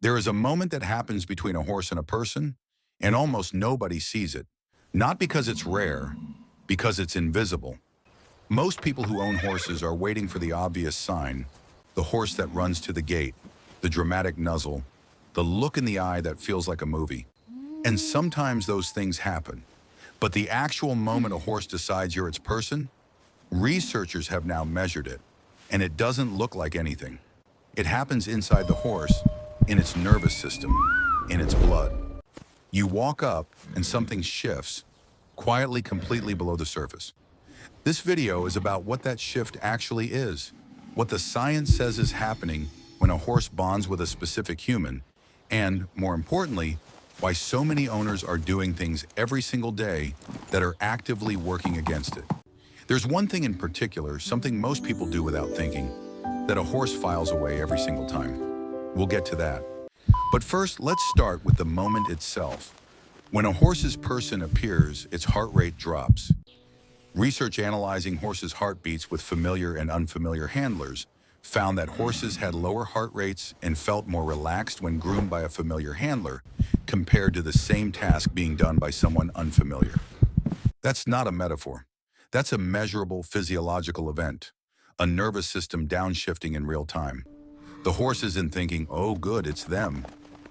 There is a moment that happens between a horse and a person, and almost nobody sees it. Not because it's rare, because it's invisible. Most people who own horses are waiting for the obvious sign, the horse that runs to the gate, the dramatic nuzzle, the look in the eye that feels like a movie. And sometimes those things happen. But the actual moment a horse decides you're its person, researchers have now measured it, and it doesn't look like anything. It happens inside the horse, in its nervous system, in its blood. You walk up and something shifts, quietly, completely below the surface. This video is about what that shift actually is, what the science says is happening when a horse bonds with a specific human, and, more importantly, why so many owners are doing things every single day that are actively working against it. There's one thing in particular, something most people do without thinking, that a horse files away every single time. We'll get to that. But first, let's start with the moment itself. When a horse's person appears, its heart rate drops. Research analyzing horses' heartbeats with familiar and unfamiliar handlers found that horses had lower heart rates and felt more relaxed when groomed by a familiar handler compared to the same task being done by someone unfamiliar. That's not a metaphor. That's a measurable physiological event, a nervous system downshifting in real time. The horse isn't thinking, oh good, it's them.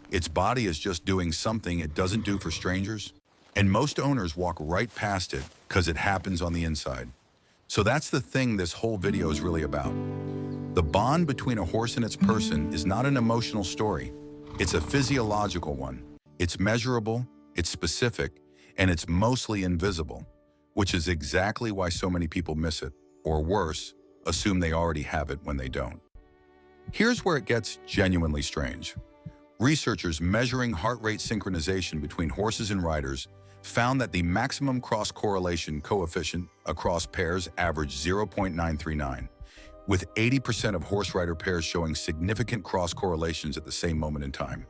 Its body is just doing something it doesn't do for strangers. And most owners walk right past it because it happens on the inside. So that's the thing this whole video is really about. The bond between a horse and its person is not an emotional story. It's a physiological one. It's measurable, it's specific, and it's mostly invisible, which is exactly why so many people miss it, or worse, assume they already have it when they don't. Here's where it gets genuinely strange. Researchers measuring heart rate synchronization between horses and riders found that the maximum cross-correlation coefficient across pairs averaged 0.939, with 80% of horse-rider pairs showing significant cross-correlations at the same moment in time.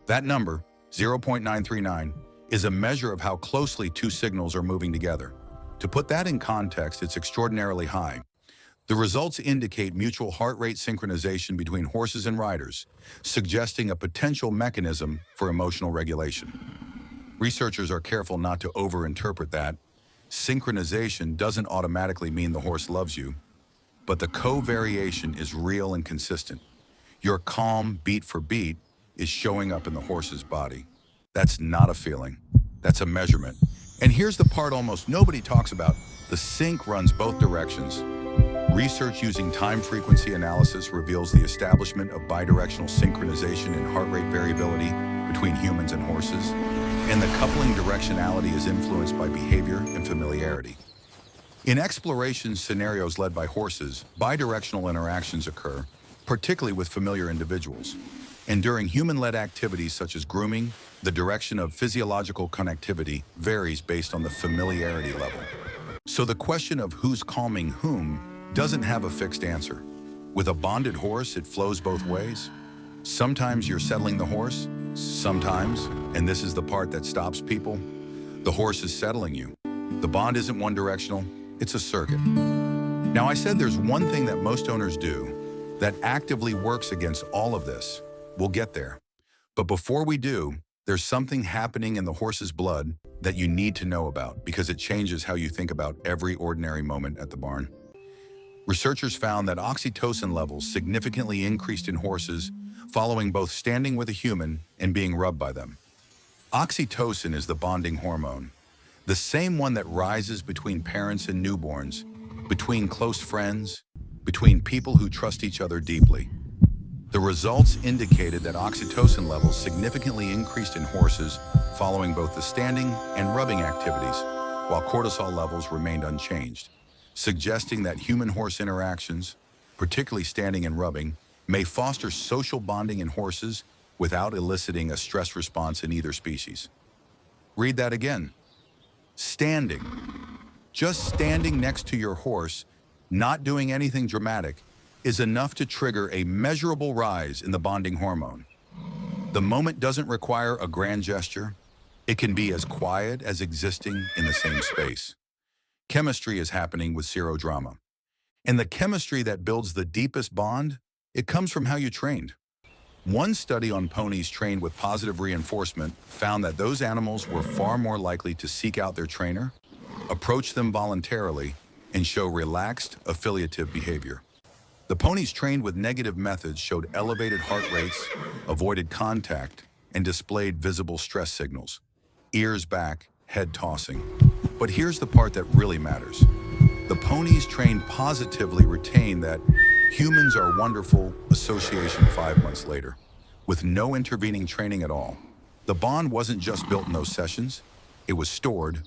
That number, 0.939, is a measure of how closely two signals are moving together. To put that in context, it's extraordinarily high. The results indicate mutual heart rate synchronization between horses and riders, suggesting a potential mechanism for emotional regulation. Researchers are careful not to overinterpret that. Synchronization doesn't automatically mean the horse loves you, but the covariation is real and consistent. Your calm, beat for beat, is showing up in the horse's body. That's not a feeling. That's a measurement. And here's the part almost nobody talks about. The sync runs both directions. Research using time-frequency analysis reveals the establishment of bidirectional synchronization in heart rate variability between humans and horses, and the coupling directionality is influenced by behavior and familiarity. In exploration scenarios led by horses, bidirectional interactions occur, particularly with familiar individuals. And during human-led activities such as grooming, the direction of physiological connectivity varies based on the familiarity level. So the question of who's calming whom doesn't have a fixed answer. With a bonded horse, it flows both ways. Sometimes you're settling the horse, sometimes, and this is the part that stops people, the horse is settling you. The bond isn't one directional, it's a circuit. Now I said there's one thing that most owners do that actively works against all of this. We'll get there. But before we do, there's something happening in the horse's blood that you need to know about because it changes how you think about every ordinary moment at the barn. Researchers found that oxytocin levels significantly increased in horses following both standing with a human and being rubbed by them. Oxytocin is the bonding hormone, the same one that rises between parents and newborns, between close friends, between people who trust each other deeply. The results indicated that oxytocin levels significantly increased in horses following both the standing and rubbing activities, while cortisol levels remained unchanged, suggesting that human-horse interactions, particularly standing and rubbing, may foster social bonding in horses without eliciting a stress response in either species. Read that again. Standing. Just standing next to your horse, not doing anything dramatic, is enough to trigger a measurable rise in the bonding hormone. The moment doesn't require a grand gesture. It can be as quiet as existing in the same space. Chemistry is happening with zero drama. And the chemistry that builds the deepest bond, it comes from how you trained. One study on ponies trained with positive reinforcement found that those animals were far more likely to seek out their trainer, approach them voluntarily, and show relaxed, affiliative behavior. The ponies trained with negative methods showed elevated heart rates, avoided contact, and displayed visible stress signals. Ears back, head tossing. But here's the part that really matters. The ponies trained positively retained that humans are wonderful association 5 months later, with no intervening training at all. The bond wasn't just built in those sessions, it was stored,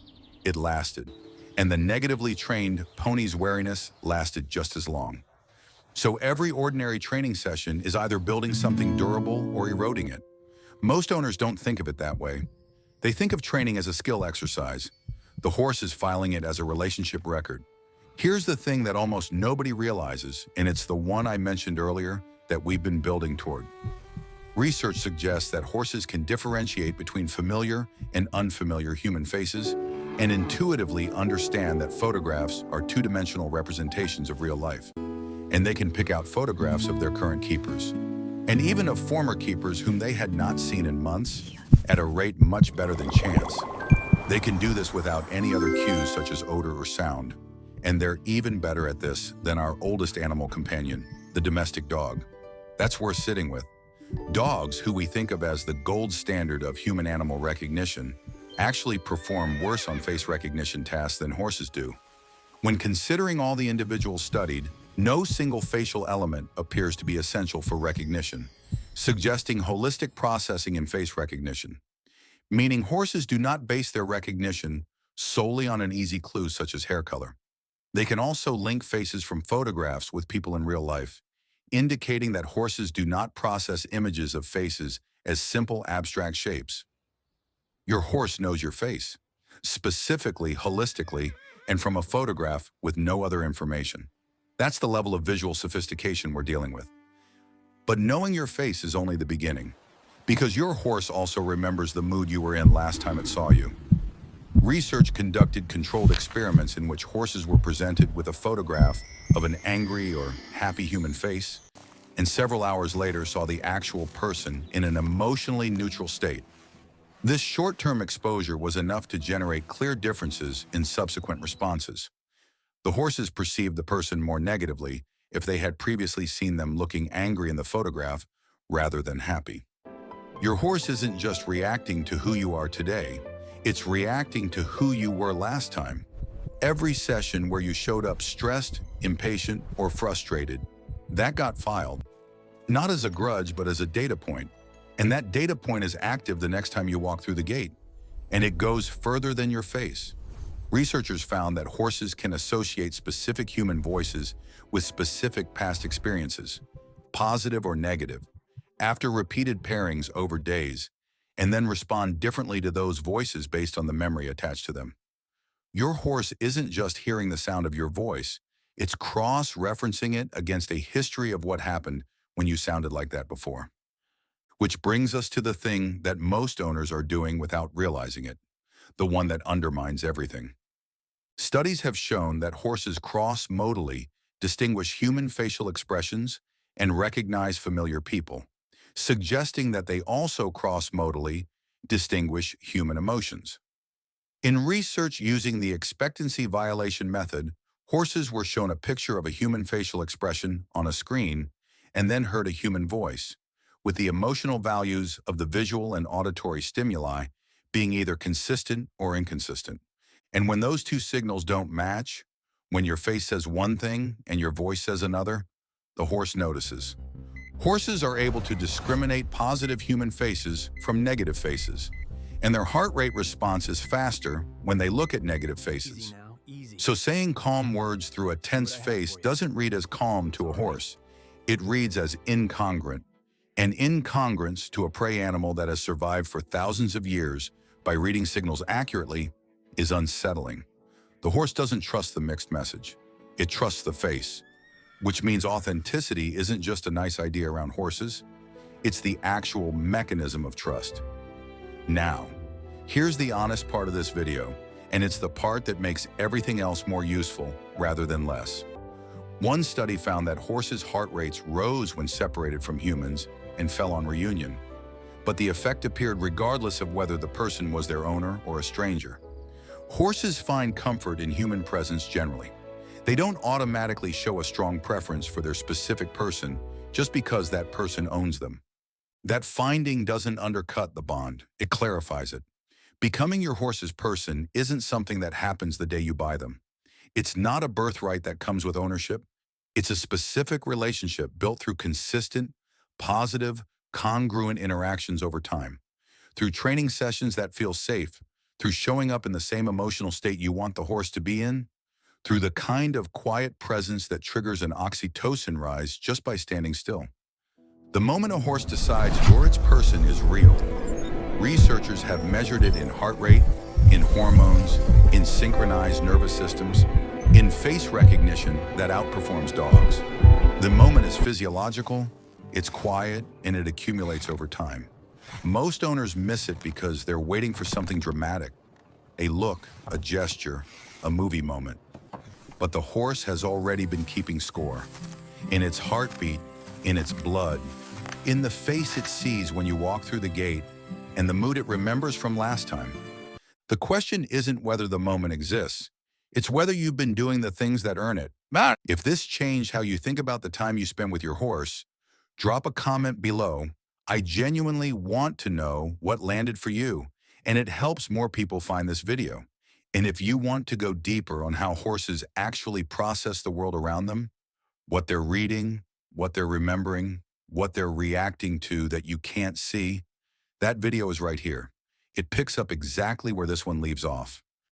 it lasted. And the negatively trained pony's wariness lasted just as long. So every ordinary training session is either building something durable or eroding it. Most owners don't think of it that way. They think of training as a skill exercise. The horse is filing it as a relationship record. Here's the thing that almost nobody realizes, and it's the one I mentioned earlier that we've been building toward. Research suggests that horses can differentiate between familiar and unfamiliar human faces and intuitively understand that photographs are two-dimensional representations of real life. And they can pick out photographs of their current keepers, and even of former keepers whom they had not seen in months, at a rate much better than chance. They can do this without any other cues such as odor or sound, and they're even better at this than our oldest animal companion, the domestic dog. That's worth sitting with. Dogs, who we think of as the gold standard of human-animal recognition, actually perform worse on face recognition tasks than horses do. When considering all the individuals studied, no single facial element appears to be essential for recognition, suggesting holistic processing in face recognition. Meaning horses do not base their recognition solely on an easy clue such as hair color. They can also link faces from photographs with people in real life, indicating that horses do not process images of faces as simple abstract shapes. Your horse knows your face, specifically, holistically, and from a photograph with no other information. That's the level of visual sophistication we're dealing with. But knowing your face is only the beginning, because your horse also remembers the mood you were in last time it saw you. Research conducted controlled experiments in which horses were presented with a photograph of an angry or happy human face, and several hours later saw the actual person in an emotionally neutral state. This short-term exposure was enough to generate clear differences in subsequent responses. The horses perceived the person more negatively if they had previously seen them looking angry in the photograph rather than happy. Your horse isn't just reacting to who you are today, it's reacting to who you were last time. Every session where you showed up stressed, impatient, or frustrated, that got filed. Not as a grudge, but as a data point. And that data point is active the next time you walk through the gate. And it goes further than your face. Researchers found that horses can associate specific human voices with specific past experiences, positive or negative, after repeated pairings over days, and then respond differently to those voices based on the memory attached to them. Your horse isn't just hearing the sound of your voice, it's cross-referencing it against a history of what happened when you sounded like that before. Which brings us to the thing that most owners are doing without realizing it, the one that undermines everything. Studies have shown that horses cross-modally distinguish human facial expressions and recognize familiar people, suggesting that they also cross-modally distinguish human emotions. In research using the expectancy violation method, horses were shown a picture of a human facial expression on a screen and then heard a human voice, with the emotional values of the visual and auditory stimuli being either consistent or inconsistent. And when those two signals don't match, when your face says one thing and your voice says another, the horse notices. Horses are able to discriminate positive human faces from negative faces, and their heart rate response is faster when they look at negative faces. So saying calm words through a tense face doesn't read as calm to a horse. It reads as incongruent. And incongruence to a prey animal that has survived for thousands of years by reading signals accurately is unsettling. The horse doesn't trust the mixed message. It trusts the face, which means authenticity isn't just a nice idea around horses. It's the actual mechanism of trust. Now, here's the honest part of this video, and it's the part that makes everything else more useful rather than less. One study found that horses' heart rates rose when separated from humans and fell on reunion. But the effect appeared regardless of whether the person was their owner or a stranger. Horses find comfort in human presence generally. They don't automatically show a strong preference for their specific person just because that person owns them. That finding doesn't undercut the bond, it clarifies it. Becoming your horse's person isn't something that happens the day you buy them. It's not a birthright that comes with ownership. It's a specific relationship built through consistent, positive, congruent interactions over time. Through training sessions that feel safe, through showing up in the same emotional state you want the horse to be in, through the kind of quiet presence that triggers an oxytocin rise just by standing still. The moment a horse decides you're its person is real. Researchers have measured it in heart rate, in hormones, in synchronized nervous systems, in face recognition that outperforms dogs. The moment is physiological, it's quiet, and it accumulates over time. Most owners miss it because they're waiting for something dramatic, a look, a gesture, a movie moment. But the horse has already been keeping score. In its heartbeat, in its blood, in the face it sees when you walk through the gate, and the mood it remembers from last time. The question isn't whether the moment exists. It's whether you've been doing the things that earn it. If this changed how you think about the time you spend with your horse, drop a comment below. I genuinely want to know what landed for you, and it helps more people find this video. And if you want to go deeper on how horses actually process the world around them, what they're reading, what they're remembering, what they're reacting to that you can't see, that video is right here. It picks up exactly where this one leaves off.